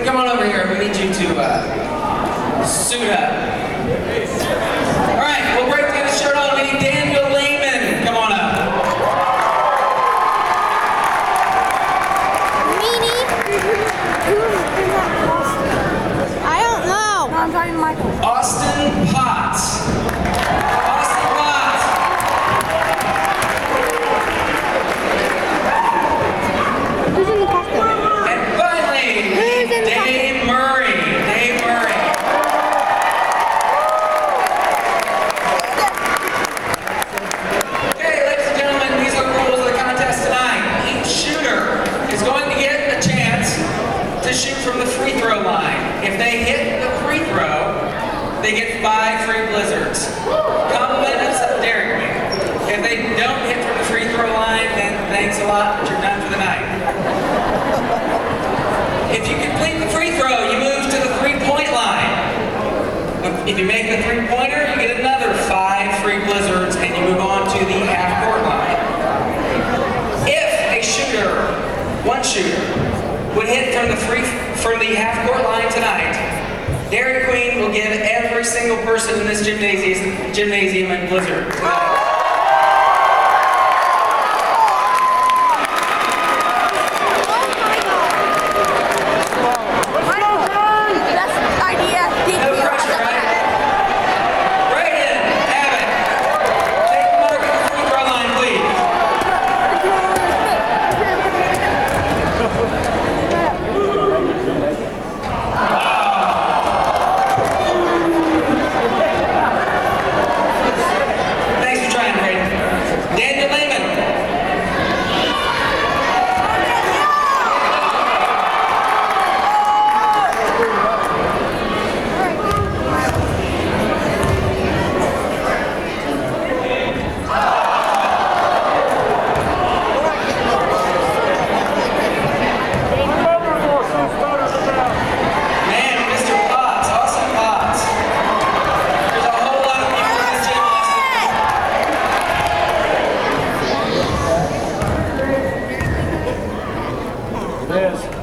Quinn, come on over here. We need you to suit up. All right, we'll break to get his shirt on. We need Daniel Lehman. Come on up. Meanie? I don't know. No, I'm talking to Michael. Austin Potts. Austin Potts. Who's in the costume? And finally, Who's in the Dave Murray. Dave Murray. Okay, ladies and gentlemen, these are the rules of the contest tonight. Each shooter is going to get a chance to shoot from the free throw line. If they hit the free throw, they get 5 free blizzards. Compliment us at Dairy Queen. If they don't hit from the free throw line, then thanks a lot, but you're done for the night. If you complete the free throw, you move to the 3-point line. If you make the 3-pointer, you get another 5 free blizzards, and you move on to the half-court line. If a shooter, one shooter, would hit from the half-court line tonight, Dairy Queen will give every single person in this gymnasium a blizzard tonight. Yes.